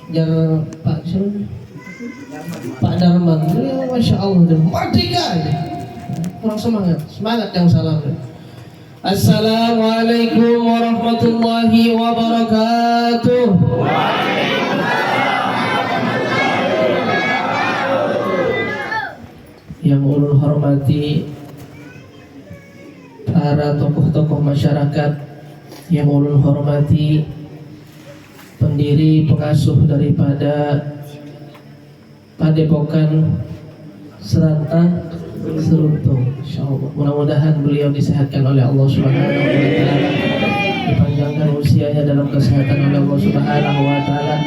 Jar Pak siapa? Pak Darman, ya, Masya Allah, merdeka ya. Kurang semangat yang salam. Assalamualaikum warahmatullahi wabarakatuh. Yang ulun hormati para tokoh-tokoh masyarakat, yang ulun hormati pendiri pengasuh daripada Padepokan Serantang Seruntung, insyaallah mudah-mudahan beliau disehatkan oleh Allah Subhanahu wa taala, dipanjangkan usianya dalam kesehatan oleh Allah Subhanahu wa taala,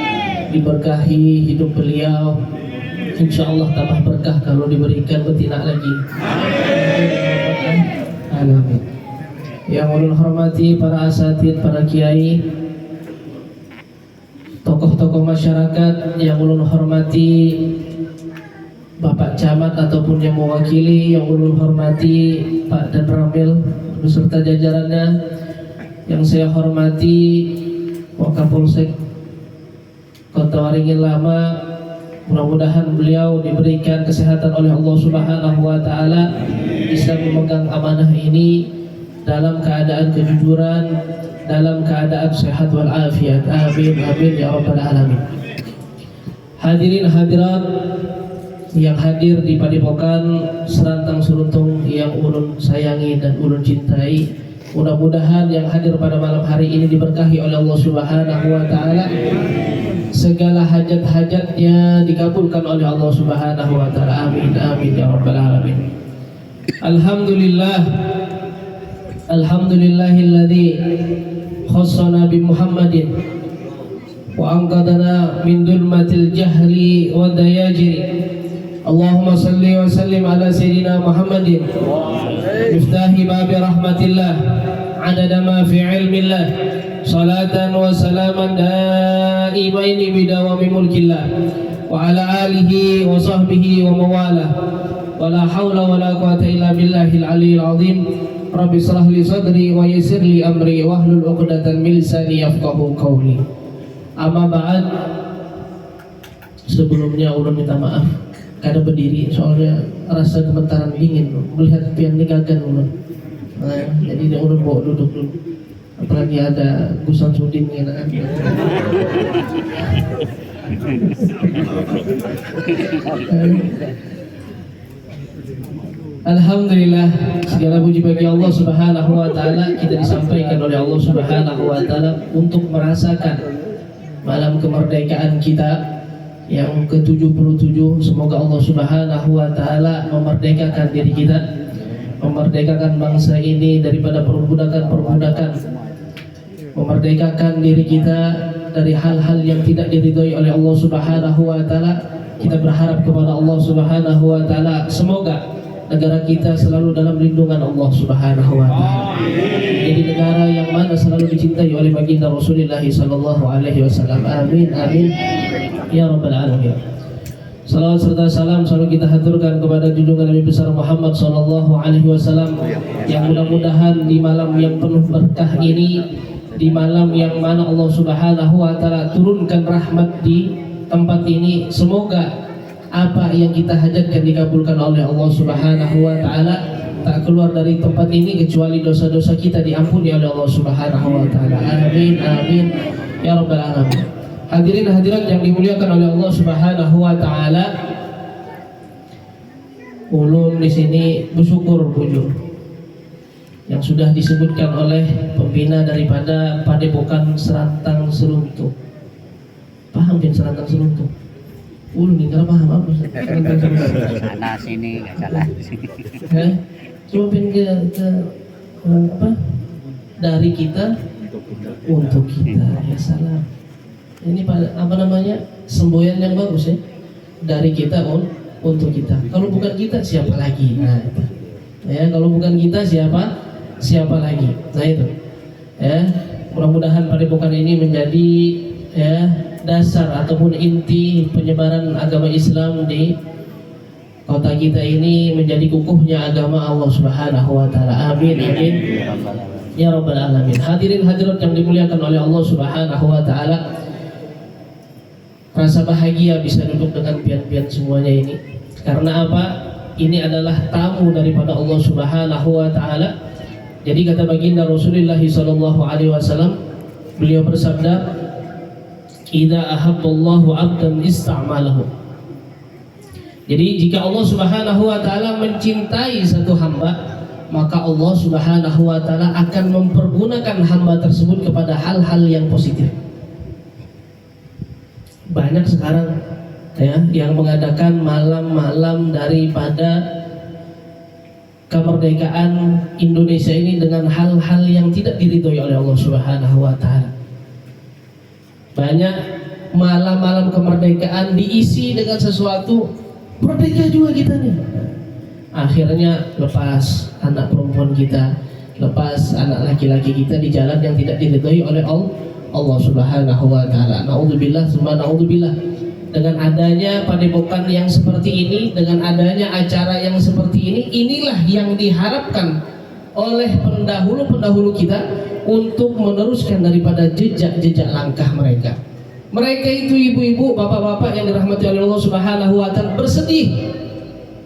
diberkahi hidup beliau, insyaallah tambah berkah kalau diberikan betina lagi. Amin. Yang ulun hormati para asatid, para kiai, tokoh-tokoh masyarakat, yang ulun hormati Bapak Camat ataupun yang mewakili, yang ulun hormati Pak Dan Ramil beserta jajarannya, yang saya hormati Wakapolsek Kota Waringin Lama, mudah-mudahan beliau diberikan kesehatan oleh Allah Subhanahu wa taala, bisa memegang amanah ini dalam keadaan kejujuran, dalam keadaan sehat wal afiat. Amin amin ya rabbal alamin. Hadirin hadirat yang hadir di Padepokan Serantang Seruntung yang ulun sayangi dan ulun cintai, mudah-mudahan yang hadir pada malam hari ini diberkahi oleh Allah Subhanahu wa taala, segala hajat-hajatnya dikabulkan oleh Allah Subhanahu wa taala. Amin amin ya rabbal alamin. Alhamdulillah, alhamdulillahilladzi khassana bi Muhammadin wa anqadana min dulmatil jahli wa dayajiri. Allahumma salli wa sallim ala sayyidina Muhammadin miftahi babi rahmatillah adada ma fi ilmillah, salatan wa salaman daimaini bidawami mulkillah wa ala alihi wa sahbihi wa mawalah, wa la hawla wa la quwata illa billahil aliyyil azim. Rabbi shrah li sadri wa yassir li amri wahlul 'uqdatam min lisani yafqahu qawli. Amma ba'd. Sebelumnya ulun minta maaf karena berdiri, soalnya rasa gemetaran dingin melihat pian nikagan ulun. Nah, jadi dia ulun bawa duduk dulu. Apalagi ada Gusan Sudin yang ada. Alhamdulillah, segala puji bagi Allah Subhanahu wa taala. Kita disampaikan oleh Allah Subhanahu wa taala untuk merasakan malam kemerdekaan kita yang ke-77. Semoga Allah Subhanahu wa taala memerdekakan diri kita, memerdekakan bangsa ini daripada perbudakan-perbudakan, memerdekakan diri kita dari hal-hal yang tidak diridhoi oleh Allah Subhanahu wa taala. Kita berharap kepada Allah Subhanahu wa taala, semoga negara kita selalu dalam lindungan Allah Subhanahu wa taala. Jadi negara yang mana selalu dicintai oleh baginda Rasulullah sallallahu alaihi wasallam. Amin amin ya rabbal alamin. Salawat serta salam selalu kita haturkan kepada junjungan Nabi besar Muhammad sallallahu alaihi wasallam, yang mudah-mudahan di malam yang penuh berkah ini, di malam yang mana Allah Subhanahu wa taala turunkan rahmat di tempat ini, semoga apa yang kita hajatkan dikabulkan oleh Allah Subhanahu wa taala, tak keluar dari tempat ini kecuali dosa-dosa kita diampuni oleh Allah Subhanahu wa taala. Amin amin ya rabbal alamin. Hadirin hadirat yang dimuliakan oleh Allah Subhanahu wa taala, ulun di sini bersyukur bujur yang sudah disebutkan oleh pembina daripada Padepokan Serantang Seruntung. Paham kan Serantang Seruntung? Ulun nih nggak paham apa Serantang Seruntung. Sana sini nggak salah. Cuma pengen ke apa? Dari kita untuk kita, ya salah. Ini apa namanya, semboyan yang bagus ya, dari kita untuk kita. Kalau bukan kita siapa lagi? Nah, itu. Ya, kalau bukan kita siapa lagi? Nah itu. Ya, mudah-mudahan Padepokan ini menjadi ya dasar ataupun inti penyebaran agama Islam di kota kita ini, menjadi kukuhnya agama Allah Subhanahu wa taala. Amin amin ya rabbal alamin. Hadirin hadirat yang dimuliakan oleh Allah Subhanahu wa taala, rasa bahagia bisa duduk dengan pian-pian semuanya ini. Karena apa? Ini adalah tamu daripada Allah Subhanahu wa taala. Jadi kata baginda Rasulullah sallallahu alaihi wasallam, beliau bersabda, "Idza ahabballahu 'abdan ista'malahu." Jadi jika Allah Subhanahu wa taala mencintai satu hamba, maka Allah Subhanahu wa taala akan mempergunakan hamba tersebut kepada hal-hal yang positif. Banyak sekarang ya yang mengadakan malam-malam daripada kemerdekaan Indonesia ini dengan hal-hal yang tidak diridhoi oleh Allah Subhanahu wa taala. Banyak malam-malam kemerdekaan diisi dengan sesuatu merdeka juga kita nih. Akhirnya lepas anak perempuan kita, lepas anak laki-laki kita di jalan yang tidak diridhoi oleh Allah Subhanahu wa taala. Naudzubillah summa naudzubillah. Dengan adanya padepokan yang seperti ini, dengan adanya acara yang seperti ini, inilah yang diharapkan oleh pendahulu-pendahulu kita untuk meneruskan daripada jejak-jejak langkah mereka. Mereka itu ibu-ibu, bapak-bapak yang dirahmati oleh Allah Subhanahu wa taala bersedih.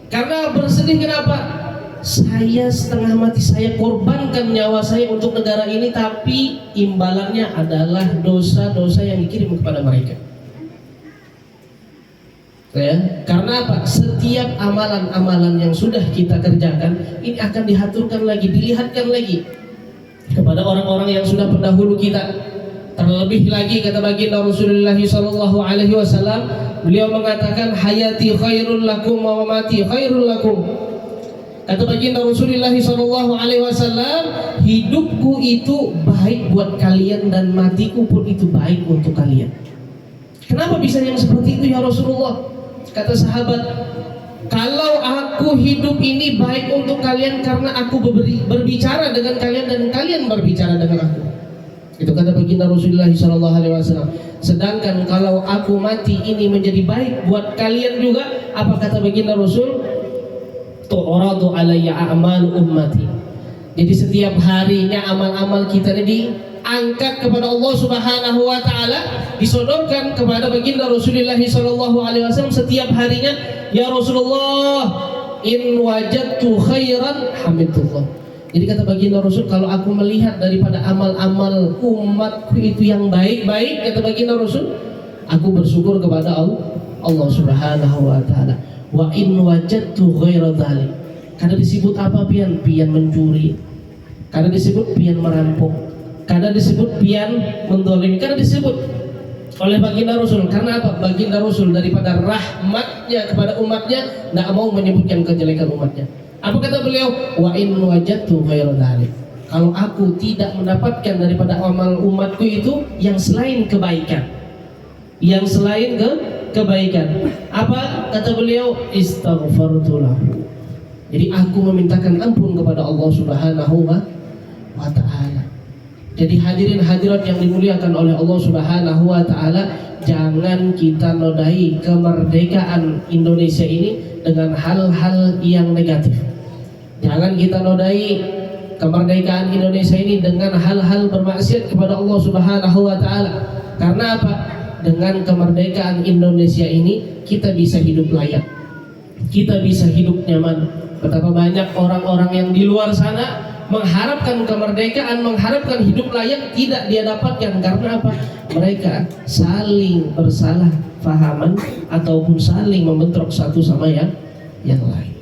Karena bersedih kenapa? Saya setengah mati, saya korbankan nyawa saya untuk negara ini, tapi imbalannya adalah dosa-dosa yang dikirim kepada mereka. Ya, karena apa? Setiap amalan-amalan yang sudah kita kerjakan ini akan dihaturkan lagi, dilihatkan lagi kepada orang-orang yang sudah pendahulu kita. Terlebih lagi kata baginda Rasulullah sallallahu alaihi wasallam, beliau mengatakan hayati khairul lakum wa mamati khairul lakum. Kata baginda Rasulullah sallallahu alaihi wasallam, hidupku itu baik buat kalian dan matiku pun itu baik untuk kalian. Kenapa bisa yang seperti itu ya Rasulullah? Kata sahabat, kalau aku hidup ini baik untuk kalian karena aku berbicara dengan kalian dan kalian berbicara dengan aku. Itu kata baginda Rasulullah SAW. Sedangkan kalau aku mati ini menjadi baik buat kalian juga, apa kata baginda Rasul? Tu'radu alayya a'malu ummati. Jadi setiap harinya amal-amal kita ini diangkat kepada Allah Subhanahu wa taala, disodorkan kepada baginda Rasulullah sallallahu alaihi wasallam setiap harinya. Ya Rasulullah, in wajadtu khairan hamidullah. Jadi kata baginda Rasul, kalau aku melihat daripada amal-amal umatku itu yang baik-baik, kata baginda Rasul, aku bersyukur kepada Allah Subhanahu wa taala. Wa in wajadtu ghaira dzalik. Karena disebut apa pian? Pian mencuri. Karena disebut pian merampok. Karena disebut pian mendolimi. Karena disebut oleh baginda Rasul. Karena apa? Baginda Rasul daripada rahmatnya kepada umatnya tidak mau menyebutkan kejelekan umatnya. Apa kata beliau? Wa in wajadtu ghaira dzalik. Kalau aku tidak mendapatkan daripada amal umatku itu yang selain kebaikan, yang selain kebaikan, apa kata beliau? Istaghfartu lahu. Jadi aku memintakan ampun kepada Allah Subhanahu wa taala. Jadi hadirin hadirat yang dimuliakan oleh Allah Subhanahu wa taala, jangan kita nodai kemerdekaan Indonesia ini dengan hal-hal yang negatif. Jangan kita nodai kemerdekaan Indonesia ini dengan hal-hal bermaksiat kepada Allah Subhanahu wa taala. Karena apa? Dengan kemerdekaan Indonesia ini kita bisa hidup layak. Kita bisa hidup nyaman. Betapa banyak orang-orang yang di luar sana mengharapkan kemerdekaan, mengharapkan hidup layak, tidak dia dapatkan. Karena apa? Mereka saling bersalah fahaman ataupun saling membentrok satu sama yang lain.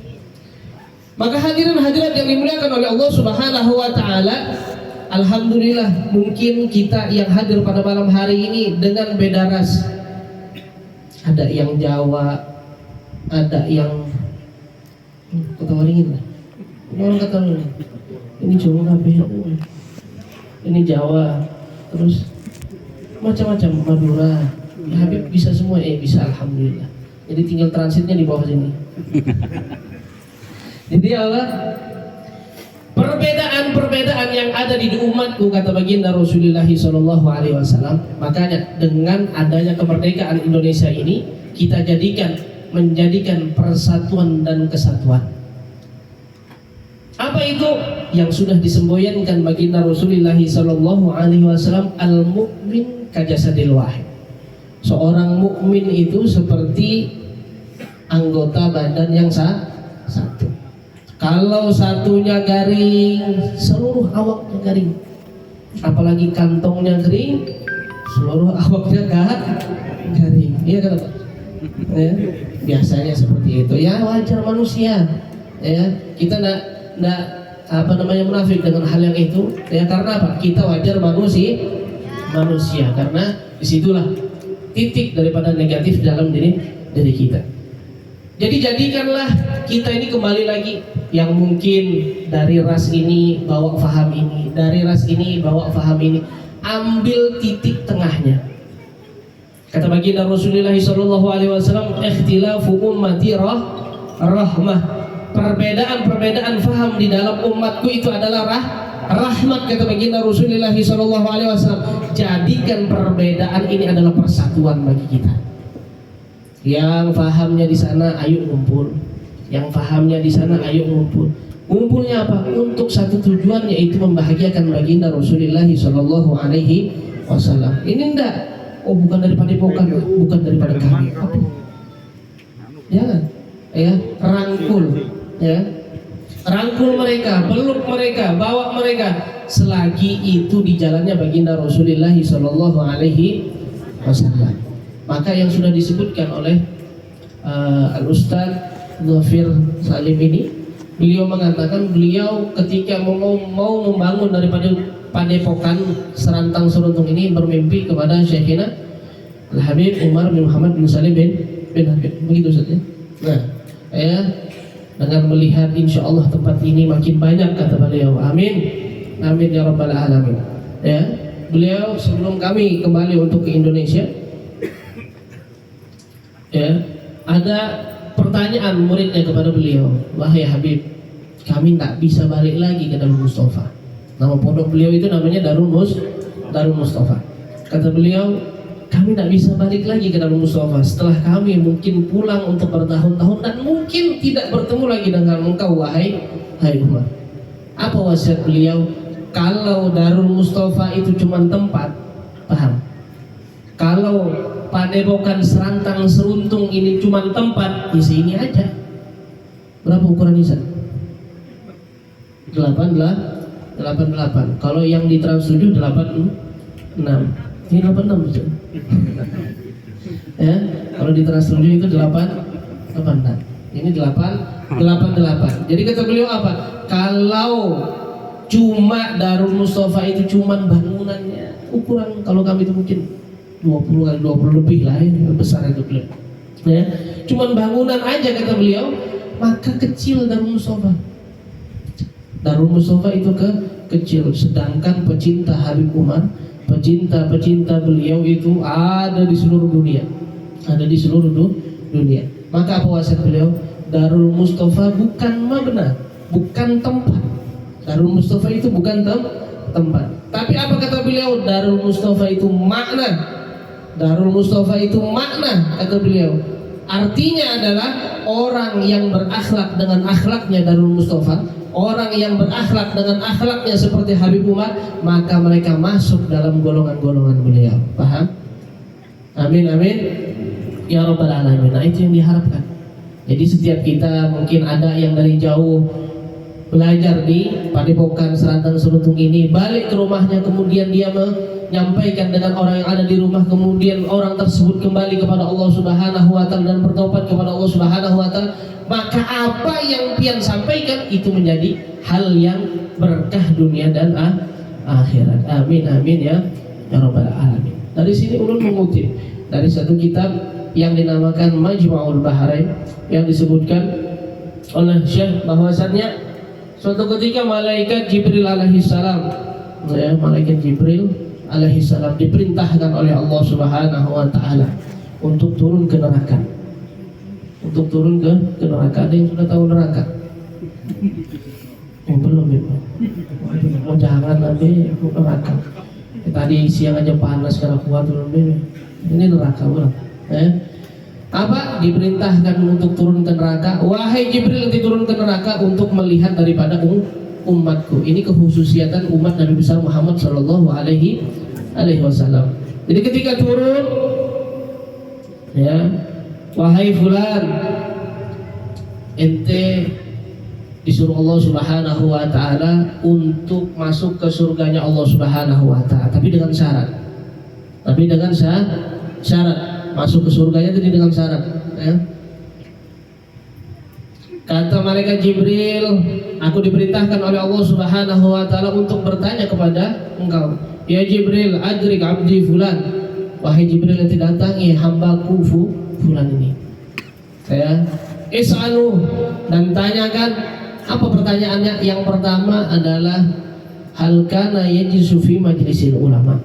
Maka hadirin hadirat yang dimuliakan oleh Allah Subhanahu wa taala, alhamdulillah mungkin kita yang hadir pada malam hari ini dengan beda ras. Ada yang Jawa, ada yang Kota Waringin. Ini orang Kota Waringin. Ini Jawa kabeh. Ini Jawa. Terus macam-macam Madura. Ya, Habib bisa semua, bisa alhamdulillah. Jadi tinggal transitnya di bawah sini. Jadi Allah, perbedaan yang ada di umatku, kata baginda Rasulullah sallallahu alaihi wasallam, makanya dengan adanya kemerdekaan Indonesia ini kita menjadikan persatuan dan kesatuan. Apa itu yang sudah disemboyankan baginda Rasulullah sallallahu alaihi wasallam, al-mu'min kajasadil wahid. Seorang mukmin itu seperti anggota badan yang satu. Kalau satunya garing, seluruh awaknya garing. Apalagi kantongnya kering, seluruh awaknya garing. Iya kan Pak? Ya, biasanya seperti itu. Ya wajar manusia. Ya, kita nggak munafik dengan hal yang itu. Ya karena apa? Kita wajar manusia. Karena disitulah titik daripada negatif dalam diri kita. Jadi jadikanlah kita ini kembali lagi, yang mungkin dari ras ini bawa faham ini, dari ras ini bawa faham ini, ambil titik tengahnya. Kata baginda Rasulullah SAW, ikhtilafu ummati rahmah. Perbedaan faham di dalam umatku itu adalah rahmat, kata baginda Rasulullah SAW. Jadikan perbedaan ini adalah persatuan bagi kita. Yang fahamnya di sana, ayo ngumpul. Yang fahamnya di sana, ayo ngumpul. Ngumpulnya apa? Untuk satu tujuan, yaitu membahagiakan baginda Rasulullah SAW. Ini enggak, oh bukan daripada pokan, bukan daripada kami. Jangan, ya rangkul, ya rangkul mereka, peluk mereka, bawa mereka. Selagi itu di jalannya baginda Rasulullah SAW. Maka yang sudah disebutkan oleh Al-Ustaz Dhafir Salim ini, beliau mengatakan beliau ketika mau membangun daripada padepokan serantang seruntung ini bermimpi kepada Syekhina Al-Habib Umar bin Muhammad bin Salim bin Habib. Begitu saja. Nah, ya dengan melihat insya Allah tempat ini makin banyak, kata beliau, amin, amin ya rabbal alamin. Ya, beliau sebelum kami kembali untuk ke Indonesia, ya, ada pertanyaan muridnya kepada beliau, wahai Habib, kami tak bisa balik lagi ke Darul Mustafa. Nama pondok beliau itu namanya Darul Mustafa. Kata beliau, kami tak bisa balik lagi ke Darul Mustafa setelah kami mungkin pulang untuk bertahun-tahun dan mungkin tidak bertemu lagi dengan engkau, wahai Umar. Apa wasiat beliau? Kalau Darul Mustafa itu cuma tempat, paham? Kalau padepokan serantang seruntung ini cuma tempat, di sini aja. Berapa ukuran Isa? 88. Kalau yang di Trans 7 86. Ini 86 betul. Ya, kalau di Trans 7 itu 86. Ini 88. Jadi kata beliau apa? Kalau cuma Darul Mustafa itu cuma bangunannya, ukuran kalau kami itu mungkin 20 kali 20 lebih lah, ya, besar itu beliau. Ya, cuman bangunan aja kata beliau, maka kecil Darul Mustafa. Darul Mustafa itu kecil, sedangkan pecinta Habib Umar, pecinta beliau itu ada di seluruh dunia, Maka apa wasiat beliau? Darul Mustafa bukan mabna, bukan tempat. Darul Mustafa itu bukan tempat. Tapi apa kata beliau? Darul Mustafa itu makna. Darul Mustafa itu makna, kata beliau. Artinya adalah orang yang berakhlak dengan akhlaknya Darul Mustafa, orang yang berakhlak dengan akhlaknya seperti Habib Umar, maka mereka masuk dalam golongan-golongan beliau. Paham? Amin, amin ya rabbal alamin. Nah, itu yang diharapkan. Jadi setiap kita mungkin ada yang dari jauh belajar di padepokan serantang seruntung ini, balik ke rumahnya, kemudian dia menyampaikan dengan orang yang ada di rumah, kemudian orang tersebut kembali kepada Allah Subhanahu wa taala dan bertobat kepada Allah Subhanahu wa taala, maka apa yang pian sampaikan itu menjadi hal yang berkah dunia dan akhirat. Amin, amin ya rabbal alamin. Dari sini ulun mengutip dari satu kitab yang dinamakan Majma'ul Bahrain, yang disebutkan oleh Syekh bahwasannya suatu ketika malaikat Jibril alaihissalam, ya, malaikat Jibril alaihissalam diperintahkan oleh Allah Subhanahu wa taala untuk turun ke neraka. Untuk turun ke neraka. Ada yang sudah tahu neraka? Yang belum ya? Oh, jangan nanti neraka. Tadi siang aja panas karena kuat turun ini. Ini neraka orang. Apa? Diperintahkan untuk turun ke neraka. Wahai Jibril, nanti turun ke neraka untuk melihat daripada umatku. Ini kekhususiatan umat Nabi besar Muhammad Sallallahu Alaihi Wasallam. Jadi ketika turun, Ya, wahai fulan, ente disuruh Allah Subhanahu wa taala untuk masuk ke surganya Allah Subhanahu wa taala, tapi dengan syarat. Tapi dengan syarat masuk ke surganya itu dengan syarat, ya. Kata malaikat Jibril, aku diperintahkan oleh Allah Subhanahu wa taala untuk bertanya kepada engkau, ya Jibril, adrik abdi fulan. Wahai Jibril, nanti datangi hambaku fulan ini. Saya is'alu, dan tanyakan. Apa pertanyaannya? Yang pertama adalah hal kana yajlisu fi majlisil ulama.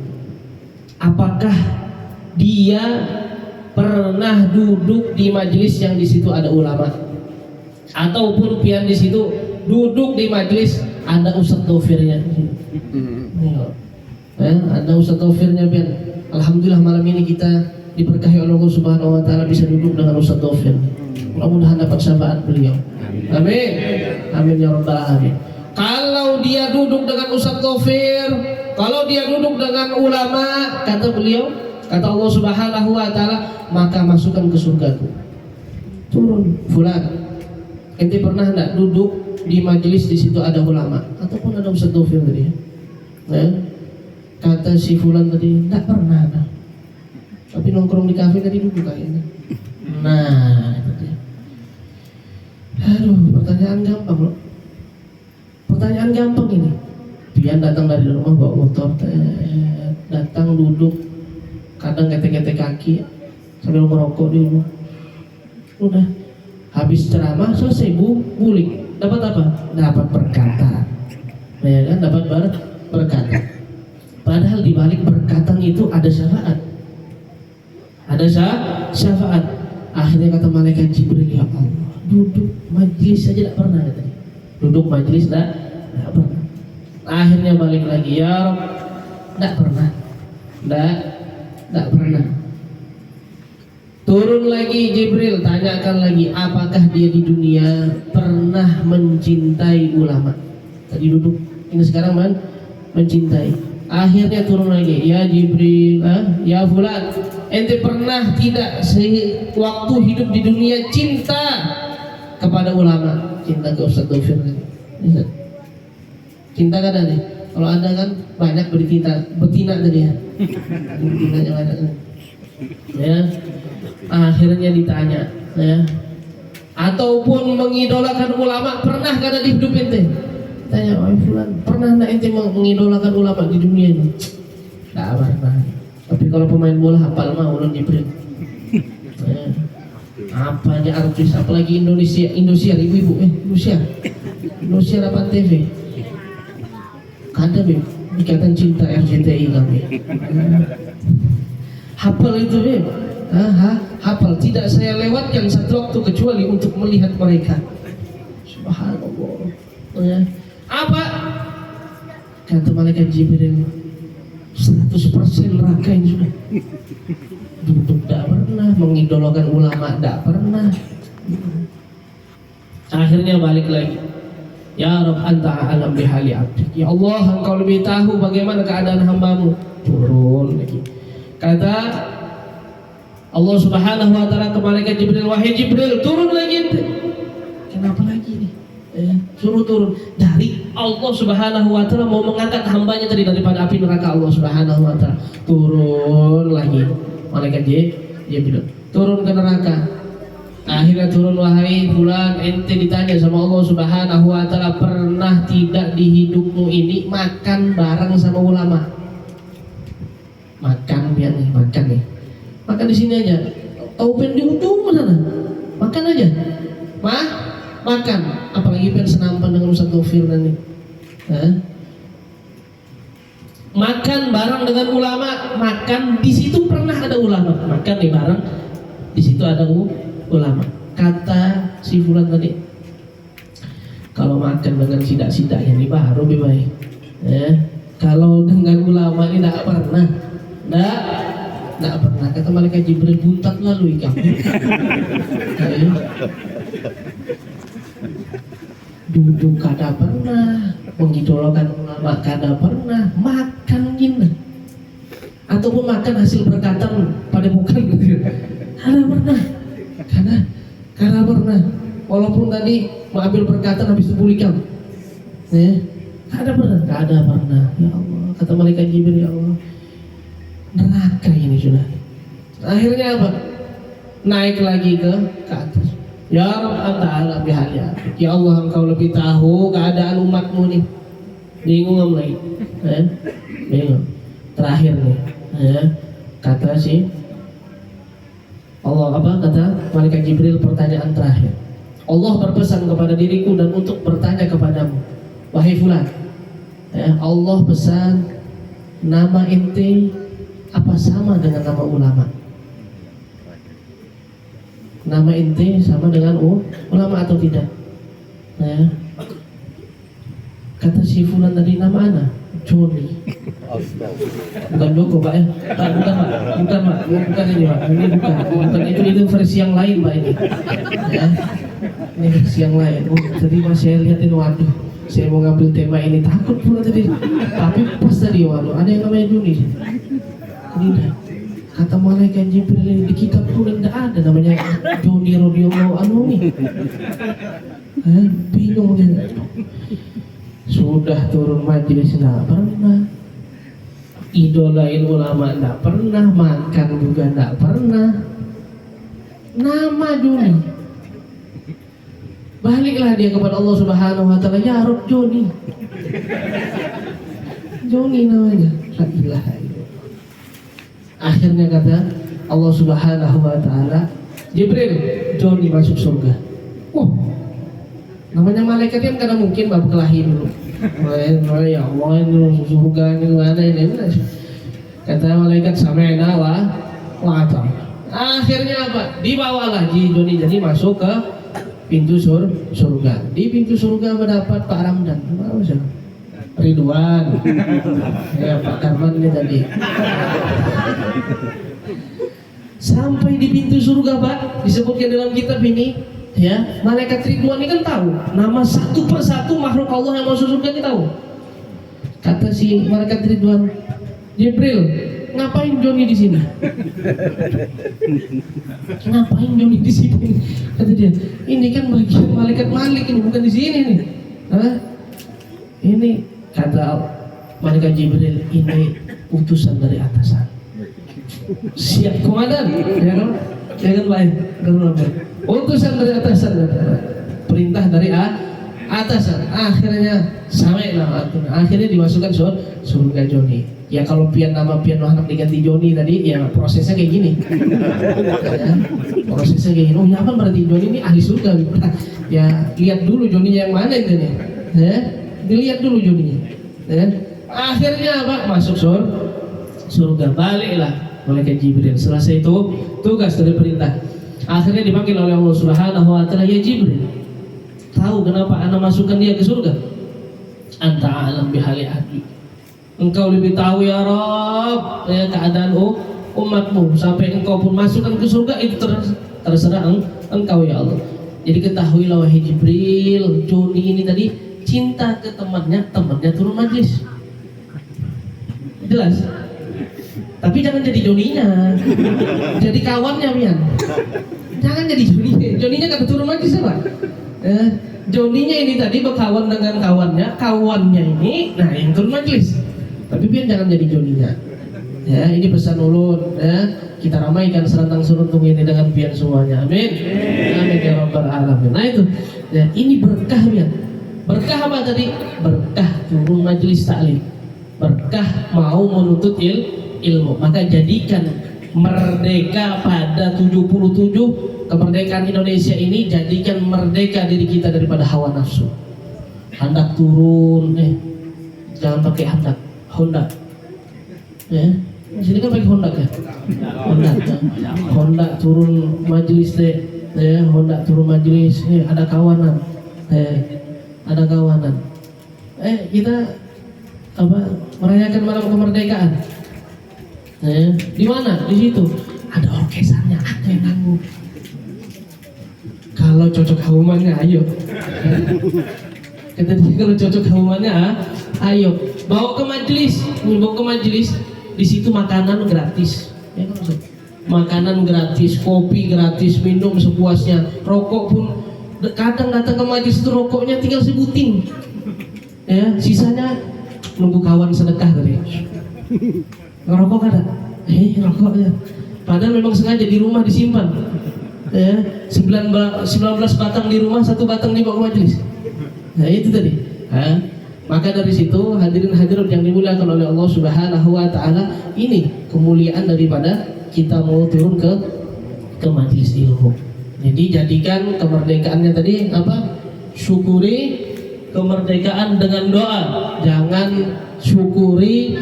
Apakah dia pernah duduk di majelis yang di situ ada ulama? Ataupun pian di situ duduk di majelis ada ustadz dofirnya? Ada ustadz dofirnya pian. Alhamdulillah malam ini kita diberkahi oleh Allah Subhanahu wa taala bisa duduk dengan ustadz dofir. Mudah-mudahan dapat syafaat beliau. Amin. Amin ya rabbal alamin. Kalau dia duduk dengan ustadz dofir, kalau dia duduk dengan ulama, kata beliau, kata Allah Subhanahu wa taala, maka masukkan ke surgaku. Turun fulan, ente pernah enggak duduk di majelis di situ ada ulama ataupun ada ustadz dofir tadi? Ya? Kata si fulan tadi, enggak pernah ada. Tapi nongkrong di kafe tadi duduk kayaknya. Nah, itu dia. Aduh, pertanyaan gampang loh. Pertanyaan gampang ini. Dia datang dari rumah bawa motor, datang duduk, kadang ketek-ketek kaki sambil merokok di rumah. Udah, habis ceramah selesai bulik. Dapat apa? Dapat perkataan. Ya kan, dapat perkataan. Padahal di balik perkataan itu ada syafaat. Ada syafaat. Akhirnya kata malaikat Jibril, ya Allah, duduk majlis saja tidak pernah katanya. Duduk majlis tidak pernah. Akhirnya balik lagi, ya Rabb, tidak pernah. Tidak pernah. Turun lagi Jibril, tanyakan lagi, apakah dia di dunia pernah mencintai ulama? Tadi duduk, ini sekarang mencintai. Akhirnya turun lagi, ya Jibril, ya fulan, ente pernah tidak waktu hidup di dunia cinta kepada ulama? Cinta ke Ustadz Dofir kan? Cinta kan ada nih? Kalau ada kan banyak betina tadi ya. Betinanya banyak. Ya. Akhirnya ditanya, ya. Ataupun mengidolakan ulama, pernah kan ada di hidup ente? Tanya, wahai fulan, pernah nggak ente mengidolakan ulama di dunia ini? Nggak pernah. Tapi kalau pemain bola hafal mah ulun Jibril. Ya. Apanya artis, apalagi Indonesia ibu-ibu, Indonesia 8 TV. Ada beb, ikatan cinta RCTI kami. Hafal itu beb, hafal. Tidak saya lewatkan satu waktu kecuali untuk melihat mereka. Subhanallah. Ya. Apa? Kata malaikat Jibril, 100% neraka ini sudah. Duduk tidak pernah, mengidolakan ulama tidak pernah. Akhirnya balik lagi, ya Rabb, anta a'lam bihali abdik. Ya Allah, engkau lebih tahu bagaimana keadaan hambamu. Turun lagi. Kata Allah Subhanahu wa taala ke malaikat Jibril, wahai Jibril, turun lagi. Kenapa lagi nih? Suruh turun. Dari Allah Subhanahu wa taala mau mengangkat hambanya tadi daripada api neraka Allah Subhanahu wa taala. Turun lagi. Malaikat Jibril turun ke neraka. Akhirnya turun, wahai fulan, ente ditanya sama Allah Subhanahu wa taala, pernah tidak di hidupmu ini makan bareng sama ulama? Makan biar nih, makan nih. Makan di sini aja. Taupen di ujung sana. Makan aja. Makan. Apalagi pengen senampan dengan Ustadz Dofir nanti. Makan bareng dengan ulama, makan di situ pernah ada ulama. Makan nih bareng, di situ ada ulama. Kata si fulan tadi, kalau makan dengan sidak-sidak ini baru lebih baik. Kalau dengan ulama ini tidak pernah. Tidak pernah. Kata malaikat Jibril, buntat lalu kamu. Duduk kada pernah, mengidolakan ulama kada pernah, makan gini ataupun makan hasil perkataan pada bukan gitu. Karena pernah. Walaupun tadi mengambil perkataan habis itu pulihkan. Ya. Kada pernah. Ya Allah, kata malaikat Jibril, ya Allah. Neraka ini sudah. Akhirnya apa? Naik lagi ke atas. Ya Rabb anta alam bihalya. Ya Allah, engkau lebih tahu keadaan umatmu nih. Bingung lagi. Bingung. Terakhir nih. Kata si Allah kata malaikat Jibril, pertanyaan terakhir. Allah berpesan kepada diriku dan untuk bertanya kepadamu, wahai fulan, Allah pesan, nama ente apa sama dengan nama ulama? Nama ente sama dengan ulama atau tidak? Kata si fulan tadi, nama ana Joni. Bukan Joko Pak ya? Bukan ini Pak. Bukan itu versi yang lain Pak ini. Ya. Ini versi yang lain. Tadi pas saya lihatin, waduh, saya mau ngambil tema ini takut pula tadi. Tapi pas tadi, waduh, ada yang namanya Joni. Ini kata malaikat Jibril ini di kitab pun tidak ada namanya Joni radhiyallahu anhu nih. Bingung dia. Sudah turun majelis tidak pernah, idolain ulama tidak pernah, makan juga tidak pernah. Nama Joni. Baliklah dia kepada Allah Subhanahu wa taala, ya Rabb Joni. Joni namanya. La ilaha illallah. Akhirnya kata Allah Subhanahu wa taala, Jibril, Joni masuk surga. Namanya malaikat kan kadang mungkin bapak kelahi dulu. Ya Allah, ini surga ini mana ini? Kata malaikat sami'na wa ata'na. Akhirnya apa? Dibawalah Joni jadi masuk ke pintu surga. Di pintu surga mendapat Pak Ramdan. Ridwan. Ya Pak Karman ini tadi. Sampai di pintu surga Pak, disebutkan dalam kitab ini. Ya, malaikat Ridwan ini kan tahu nama satu persatu makhluk Allah yang masuk surga, ini tahu. Kata si malaikat Ridwan, Jibril, ngapain Joni di sini? Ngapain Joni di sini? Kata dia, ini kan bagian malaikat Malik ini, bukan di sini nih. Ini kata malaikat Jibril, ini utusan dari atasan. Siap komandan, ya kan? Jangan lain, utusan dari atasan, perintah dari atasan. Akhirnya sampai akhirnya dimasukkan surga Joni. Ya kalau nama pian anak diganti Joni tadi, ya prosesnya kayak gini. Ya, prosesnya kayak gini. Oh ya apa berarti Joni ini ahli surga? Ya lihat dulu Joninya yang mana itu nih. Ya, dilihat dulu Joninya. Ya. Akhirnya apa? Masuk surga. Baliklah malaikat Jibril. Selesai itu tugas dari perintah. Akhirnya dipanggil oleh Allah Subhanahu wa taala, ya Jibril, tahu kenapa ana masukkan dia ke surga? Anta alam bihali ahli. Engkau lebih tahu ya Rabb, ya keadaan umatmu, sampai engkau pun masukkan ke surga itu terserah engkau ya Allah. Jadi ketahuilah wahai Jibril, Joni ini tadi cinta ke temannya turun majlis. Jelas? Tapi jangan jadi Joninya, jadi kawannya Mian. Jangan jadi Joninya kata turun majlis apa? Joninya ini tadi berkawan dengan kawannya ini, nah yang turun majlis. Tapi Pian jangan jadi Joninya. Ya, ini pesan ulun. Ya, kita ramaikan serantang seruntung ini dengan Pian semuanya. Amin. Amin ya rabbal alamin. Nah itu, ya, ini berkah Pian. Berkah apa tadi? Berkah turun majlis taklim. Berkah mau menuntut ilmu. Maka jadikan merdeka pada 77 kemerdekaan Indonesia ini, jadikan merdeka diri kita daripada hawa nafsu. Hendak turun, jangan pakai Honda. Ya, di sini kan pakai Honda ya. Honda turun majelis deh, ya, Honda turun majelis, ada kawanan, kita merayakan malam kemerdekaan. Di mana? Di situ ada orkestranya, ada yang nanggung. Kalau cocok haumannya, ayo. Kata dia kalau cocok haumannya, ayo. Bawa ke majelis, di situ makanan gratis. Ya, makanan gratis, kopi gratis, minum sepuasnya, rokok pun kadang datang ke majelis itu rokoknya tinggal sebuting, ya sisanya nunggu kawan sedekah tadi. Ngerokok ada, rokoknya. Padahal memang sengaja di rumah disimpan, ya 19 batang di rumah, 1 batang dibawa ke majelis. Nah itu tadi. Maka dari situ hadirin hadirat yang dimuliakan oleh Allah Subhanahu wa taala, ini kemuliaan daripada kita mau turun ke majelis ilmu. Jadi jadikan kemerdekaannya tadi apa? Syukuri kemerdekaan dengan doa. Jangan syukuri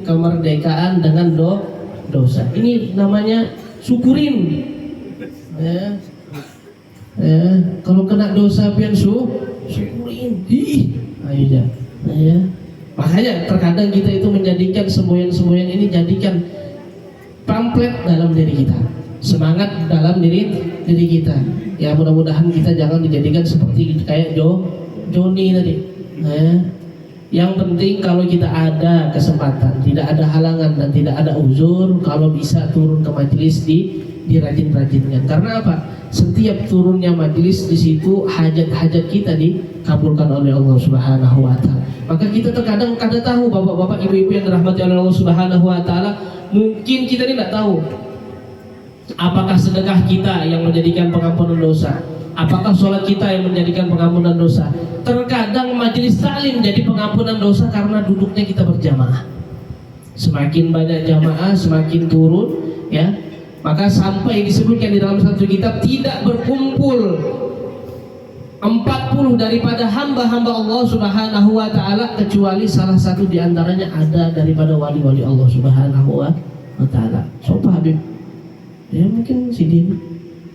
kemerdekaan dengan dosa. Ini namanya syukurin. Ya. Kalau kena dosa pian syukurin. Ayo ya. Makanya terkadang kita itu menjadikan semboyan-semboyan ini jadikan pamflet dalam diri kita, semangat dalam diri kita. Ya mudah-mudahan kita jangan dijadikan seperti kayak Joni tadi. Yang penting kalau kita ada kesempatan, tidak ada halangan dan tidak ada uzur, kalau bisa turun ke majelis dirajin-rajinkan. Karena apa? Setiap turunnya majelis di situ hajat-hajat kita dikabulkan oleh Allah Subhanahu wa taala. Maka kita terkadang kada tahu, bapak-bapak, ibu-ibu yang dirahmati oleh Allah Subhanahu wa taala, mungkin kita ini tidak tahu apakah sedekah kita yang menjadikan pengampunan dosa, apakah sholat kita yang menjadikan pengampunan dosa. Terkadang majelis taklim jadi pengampunan dosa karena duduknya kita berjamaah. Semakin banyak jamaah, semakin turun, ya. Maka sampai disebutkan di dalam satu kitab, tidak berkumpul 40 daripada hamba-hamba Allah Subhanahu wa taala kecuali salah satu di antaranya ada daripada wali-wali Allah Subhanahu wa taala. Sopo Habib? Ya mungkin Sidin,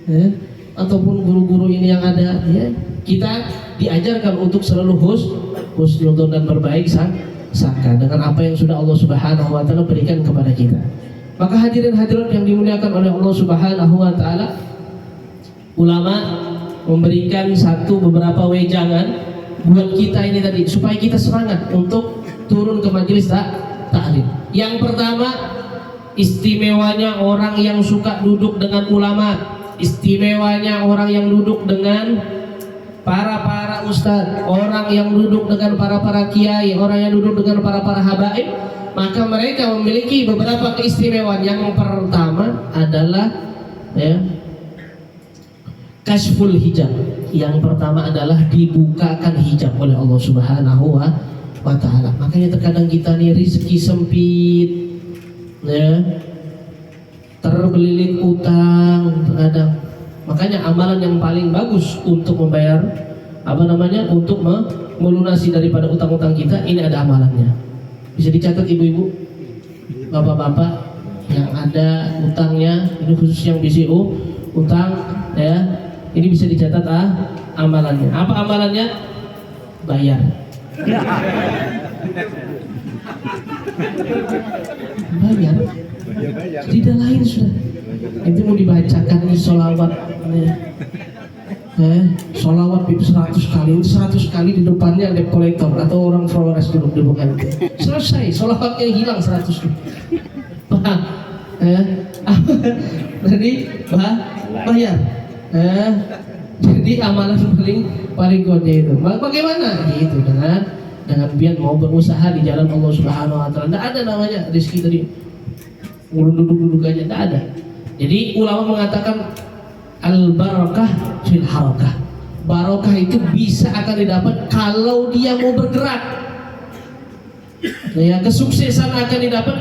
ya, ataupun guru-guru ini yang ada, ya. Kita diajarkan untuk selalu husnuzon dan berbaik sangka dengan apa yang sudah Allah Subhanahu wa taala berikan kepada kita. Maka hadirin hadirat yang dimuliakan oleh Allah Subhanahu wa taala, ulama memberikan beberapa wejangan buat kita ini tadi supaya kita semangat untuk turun ke majelis taklim. Yang pertama, istimewanya orang yang suka duduk dengan ulama, istimewanya orang yang duduk dengan para ustadz, orang yang duduk dengan para kiai, orang yang duduk dengan para habaib. Maka mereka memiliki beberapa keistimewaan. Yang pertama adalah, ya, kasful hijab. Yang pertama adalah dibukakan hijab oleh Allah Subhanahu wa taala. Makanya terkadang kita nih rezeki sempit, ya, terbelilit utang terkadang. Makanya amalan yang paling bagus untuk membayar untuk melunasi daripada utang-utang kita, ini ada amalannya. Bisa dicatat ibu-ibu, bapak-bapak yang ada utangnya, ini khusus yang BCO utang, ya, ini bisa dicatat amalannya. Apa amalannya? Bayar. Bayar. Tidak lain sudah. Itu mau dibacakan nih sholawat, sholawat itu 100 kali, 100 kali di depannya debt collector atau orang Flores duduk di bukan itu. Selesai, sholawatnya hilang 100. Paham? Jadi bayar. Jadi amalan paling kuatnya itu. Bagaimana? Gitu dengan biar mau berusaha di jalan Allah Subhanahu wa taala. Tidak ada namanya rezeki tadi duduk aja, tidak ada. Jadi ulama mengatakan al-barakah fil harakah. Barakah itu bisa akan didapat kalau dia mau bergerak. Ya, kesuksesan akan didapat,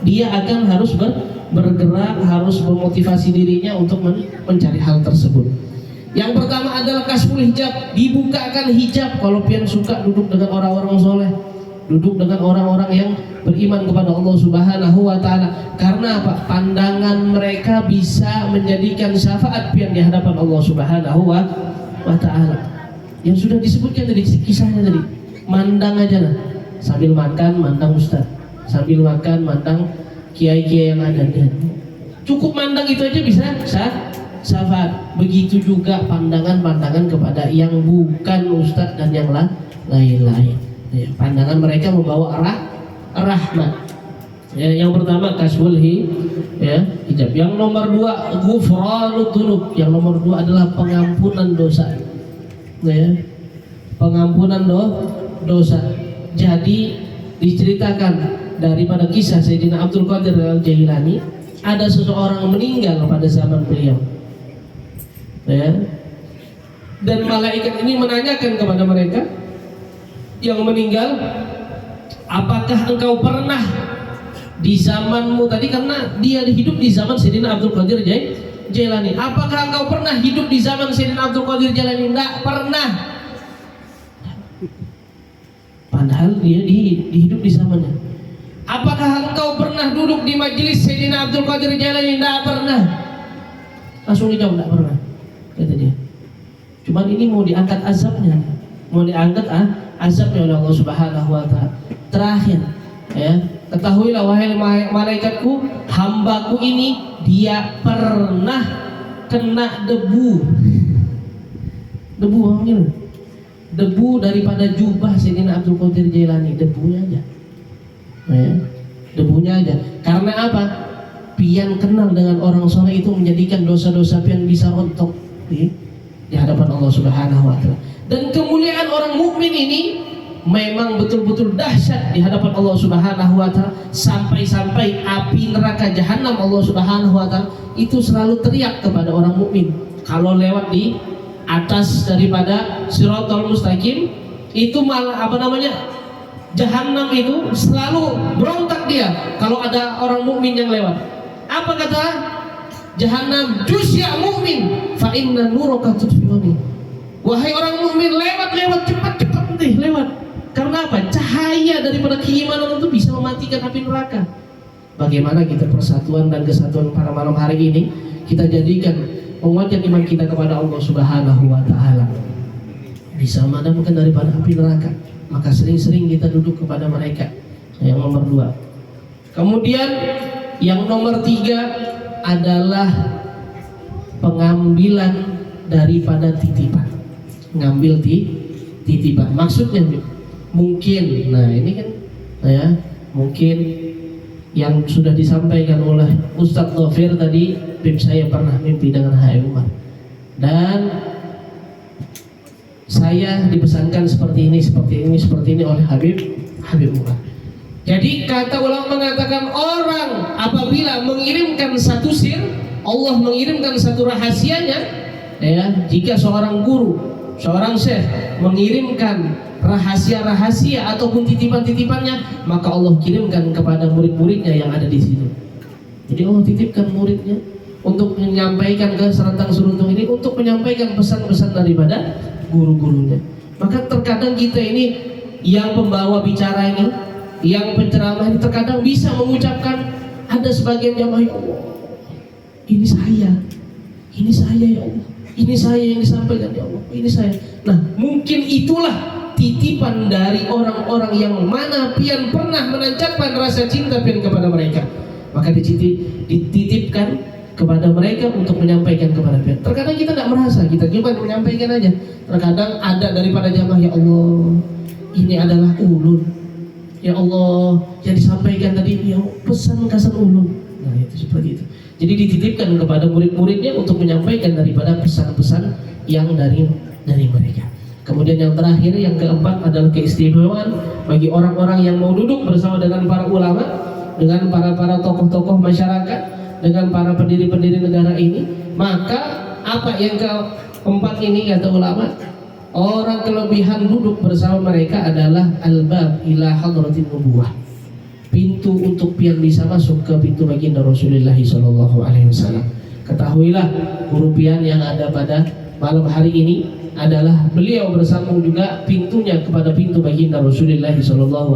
dia akan harus bergerak, harus memotivasi dirinya untuk mencari hal tersebut. Yang pertama adalah kasful hijab, dibukakan hijab. Kalau pian suka duduk dengan orang-orang soleh, duduk dengan orang-orang yang beriman kepada Allah Subhanahu wa taala. Karena apa? Pandangan mereka bisa menjadikan syafaat pian di hadapan Allah Subhanahu wa taala. Yang sudah disebutkan tadi kisahnya tadi. Mandang aja lah. Sambil makan mandang ustaz. Sambil makan mandang kiai-kiai yang ada. Cukup mandang itu aja bisa syafaat. Begitu juga pandangan-pandangan kepada yang bukan ustaz dan yang lain-lain. Ya, pandangan mereka membawa rahmat. Ya, yang pertama kasful hijab. Yang nomor dua ghufranud dzunub. Yang nomor dua adalah pengampunan dosa. Ya, pengampunan dosa. Jadi diceritakan daripada kisah Sayyidina Abdul Qadir Al-Jailani, ada seseorang meninggal pada zaman beliau. Ya. Dan malaikat ini menanyakan kepada mereka yang meninggal, apakah engkau pernah di zamanmu tadi, karena dia hidup di zaman Sayyidina Abdul Qadir Jailani, apakah engkau pernah hidup di zaman Sayyidina Abdul Qadir Jailani? Tidak pernah. Padahal dia hidup di zamannya. Apakah engkau pernah duduk di majelis Sayyidina Abdul Qadir Jailani? Tidak pernah. Langsung dijawab, tidak pernah, kata dia. Cuman ini mau diangkat azabnya, mau diangkat azabnya oleh Allah Subhanahu wa Ta'ala. Terakhir, ya, ketahuilah wahai malaikatku, hambaku ini dia pernah kena debu hamil, debu daripada jubah Sayyidina Abdul Qadir Jailani, debunya aja, ya, debunya aja. Karena apa? Pian kenal dengan orang soleh itu menjadikan dosa-dosa pian bisa rontok di hadapan Allah Subhanahu wa Ta'ala. Dan kemuliaan orang mukmin ini memang betul-betul dahsyat di hadapan Allah Subhanahu wa Ta'ala, sampai-sampai api neraka jahanam Allah Subhanahu wa Ta'ala itu selalu teriak kepada orang mukmin kalau lewat di atas daripada Shiratal Mustaqim. Itu malah jahanam itu selalu berontak dia kalau ada orang mukmin yang lewat. Apa kata jahanam? Jus ya mukmin, fa inna nuraka tudfi'uni. Wahai orang mukmin, lewat cepat nih lewat. Karena apa? Cahaya daripada keimanan itu bisa mematikan api neraka. Bagaimana kita persatuan dan kesatuan pada malam hari ini kita jadikan menguatkan iman kita kepada Allah Subhanahu wa Ta'ala, bisa memadamkan daripada api neraka. Maka sering-sering kita duduk kepada mereka. Yang nomor dua. Kemudian yang nomor tiga adalah pengambilan daripada titipan. Ngambil titipan. Maksudnya mungkin, nah ini kan ya, mungkin yang sudah disampaikan oleh Ustadz Dhafir tadi, Bim saya pernah mimpi dengan Hai Umar, dan saya dipesankan seperti ini oleh Habib Umar. Jadi kata ulama mengatakan, orang apabila mengirimkan satu sir, Allah mengirimkan satu rahasianya, ya, jika seorang guru, seorang syekh mengirimkan rahasia-rahasia ataupun titipan-titipannya, maka Allah kirimkan kepada murid-muridnya yang ada di situ. Jadi Allah titipkan muridnya untuk menyampaikan ke serantang-seruntung ini, untuk menyampaikan pesan-pesan daripada guru-gurunya. Maka terkadang kita ini yang pembawa bicara ini, yang penceramah ini terkadang bisa mengucapkan, ada sebagian jamaah, ya Allah, ini saya ya Allah, ini saya yang disampaikan ya Allah, ini saya. Nah, mungkin itulah titipan dari orang-orang yang mana pian pernah menancapkan rasa cinta pian kepada mereka, maka dititipkan kepada mereka untuk menyampaikan kepada pian. Terkadang kita tidak merasa, kita cuma menyampaikan aja. Terkadang ada daripada jamaah, ya Allah, ini adalah ulun, ya Allah, yang disampaikan tadi, ya pesan kasan ulun. Nah, itu seperti itu. Jadi dititipkan kepada murid-muridnya untuk menyampaikan daripada pesan-pesan yang dari mereka. Kemudian yang terakhir, yang keempat adalah keistimewaan bagi orang-orang yang mau duduk bersama dengan para ulama, dengan para tokoh-tokoh masyarakat, dengan para pendiri-pendiri negara ini. Maka apa yang keempat ini kata ulama, orang kelebihan duduk bersama mereka adalah albab ila hadratin nubuwah, pintu untuk pian bisa masuk ke pintu baginda Rasulullah SAW. Ketahuilah guru pian yang ada pada malam hari ini adalah beliau bersambung juga pintunya kepada pintu baginda Rasulullah SAW.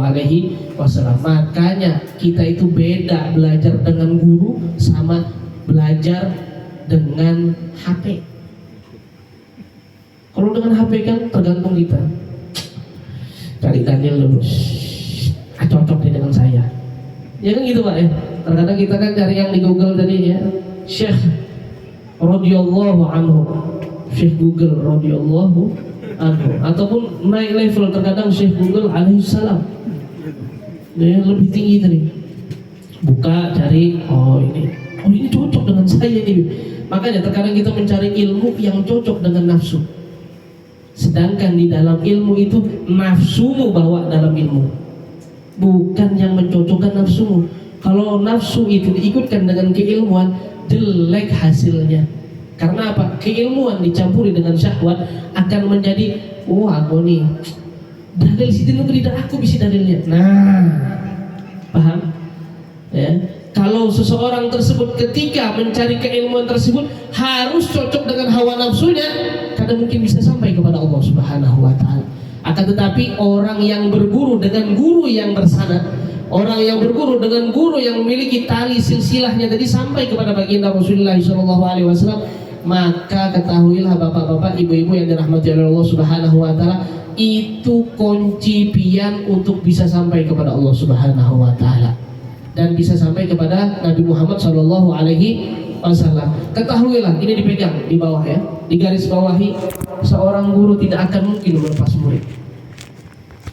Makanya kita itu beda belajar dengan guru sama belajar dengan HP. Kalau dengan HP kan tergantung kita. Cari Daniel dulu, cocok nih dengan saya. Ya kan gitu Pak ya. Terkadang kita kan cari yang di Google tadi ya, Syekh radhiyallahu anhu, Syekh Google radhiyallahu anhu, ataupun naik level terkadang Syekh Google alaihissalam. Ya, lebih tinggi tadi. buka cari, oh ini cocok dengan saya nih. Makanya terkadang kita mencari ilmu yang cocok dengan nafsu, sedangkan di dalam ilmu itu nafsumu bawa dalam ilmu, bukan yang mencocokkan nafsumu. Kalau nafsu itu diikutkan dengan keilmuan, jelek hasilnya. Karena apa? Keilmuan dicampuri dengan syahwat akan menjadi, wah aku nih dalil situ negeri dan aku bisa dalilnya. Nah, paham? Ya. Kalau seseorang tersebut ketika mencari keilmuan tersebut harus cocok dengan hawa nafsunya, kadang mungkin bisa sampai kepada Allah Subhanahu wa taala. Akan tetapi orang yang berguru dengan guru yang bersanad, orang yang berguru dengan guru yang memiliki tali silsilahnya tadi sampai kepada baginda Rasulullah SAW, maka ketahuilah bapak-bapak, ibu-ibu yang dirahmati oleh Allah Subhanahu wa taala, itu kunci pian untuk bisa sampai kepada Allah Subhanahu wa taala dan bisa sampai kepada Nabi Muhammad sallallahu alaihi wasallam. Ketahuilah, ini dipegang di bawah ya, di garis bawahi, seorang guru tidak akan mungkin melepas murid.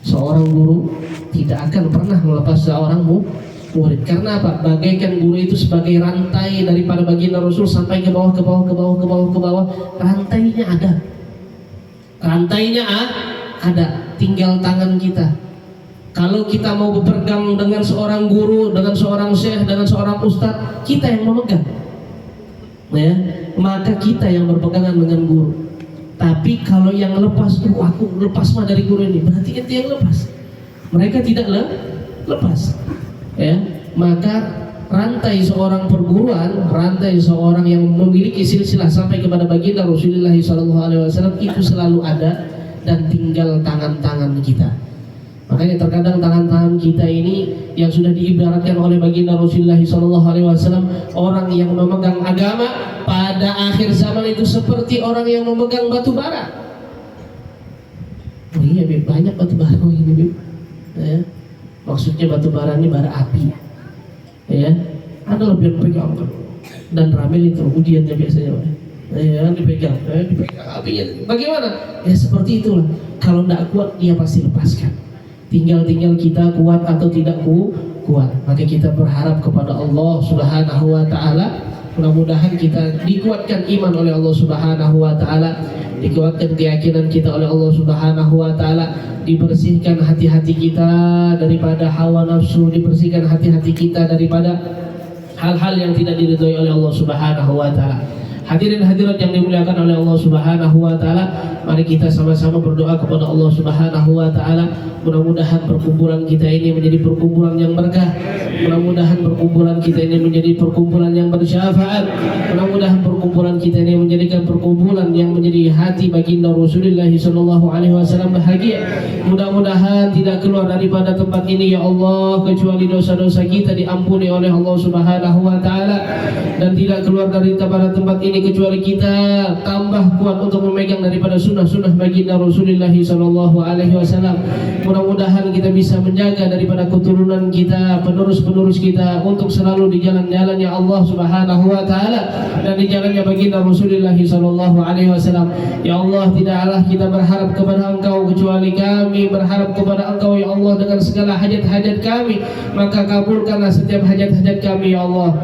Seorang guru tidak akan pernah melepas seorang murid. Karena apa? Bagaikan guru itu sebagai rantai daripada baginda Rasul sampai ke bawah, ke bawah, ke bawah, ke bawah, ke bawah. Rantainya ada. Rantainya ada. Tinggal tangan kita. Kalau kita mau berpegang dengan seorang guru, dengan seorang syekh, dengan seorang ustadz, kita yang memegang. Ya, maka kita yang berpegangan dengan guru. Tapi kalau yang lepas, aku lepas mah dari guru ini, berarti ente yang lepas. Mereka tidak lepas. Ya, maka rantai seorang perguruan, rantai seorang yang memiliki silsilah sampai kepada baginda Rasulullah SAW itu selalu ada dan tinggal tangan-tangan kita. Makanya terkadang tangan-tangan kita ini yang sudah diibaratkan oleh baginda Rasulullah SAW, orang yang memegang agama pada akhir zaman itu seperti orang yang memegang batu bara. Oh iya, Bib, banyak batu bara ini, Bib. Ya. Maksudnya batu bara ini bara api. Ya, ada lebih yang pegang dan ramil itu ujiannya biasanya. Ya, dipegang apinya. Bagaimana? Ya seperti itulah. Kalau tidak kuat dia pasti lepaskan. Tinggal kita kuat atau tidak kuat. Maka kita berharap kepada Allah Subhanahu wa taala, mudah-mudahan kita dikuatkan iman oleh Allah Subhanahu wa taala, dikuatkan keyakinan kita oleh Allah Subhanahu wa taala, dibersihkan hati-hati kita daripada hawa nafsu, dibersihkan hati-hati kita daripada hal-hal yang tidak diridhoi oleh Allah Subhanahu wa taala. Hadirin hadirat yang dimuliakan oleh Allah Subhanahu wa taala, mari kita sama-sama berdoa kepada Allah Subhanahu wa taala. Mudah-mudahan perkumpulan kita ini menjadi perkumpulan yang berkah. Mudah-mudahan perkumpulan kita ini menjadi perkumpulan yang bersyafaat. Mudah-mudahan perkumpulan kita ini menjadikan perkumpulan yang menjadi hati baginda Rasulullah SAW bahagia. Mudah-mudahan tidak keluar daripada tempat ini ya Allah kecuali dosa-dosa kita diampuni oleh Allah Subhanahu wa taala, dan tidak keluar dari tempat ini kecuali kita tambah kuat untuk memegang daripada sunnah-sunnah baginda Rasulullah SAW. Mudah-mudahan kita bisa menjaga daripada keturunan kita, penerus-penerus kita untuk selalu di jalan-jalannya Allah Subhanahu wa taala dan di jalannya baginda Rasulullah SAW. Ya Allah, tidaklah kita berharap kepada Engkau kecuali kami berharap kepada Engkau ya Allah dengan segala hajat-hajat kami, maka kabulkanlah setiap hajat-hajat kami ya Allah.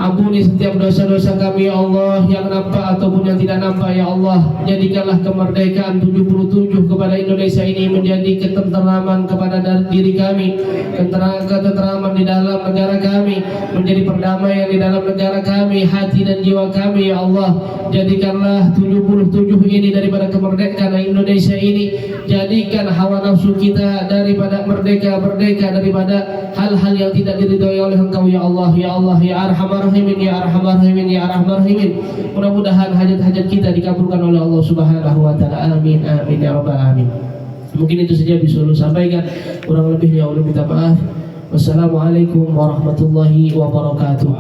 Ampuni setiap dosa-dosa kami ya Allah, yang nampak ataupun yang tidak nampak ya Allah. Jadikanlah kemerdekaan 77 kepada Indonesia ini menjadi ketenteraman kepada diri kami, ketenteraman di dalam negara kami, menjadi perdamaian di dalam negara kami, hati dan jiwa kami ya Allah. Jadikanlah 77 ini daripada kemerdekaan Indonesia ini, jadikan hawa nafsu kita daripada merdeka daripada hal-hal yang tidak diridhoi oleh Engkau ya Allah, ya Allah, ya Arhamar Rahimin, ya Arhamar Rahimin, ya Arhamar Rahimin. Mudah-mudahan hajat-hajat kita dikabulkan oleh Allah Subhanahu wa taala. Amin amin ya rabbal alamin. Mungkin itu saja bisa saya sampaikan, kurang lebihnya Allah minta maaf. Wassalamualaikum warahmatullahi wabarakatuh.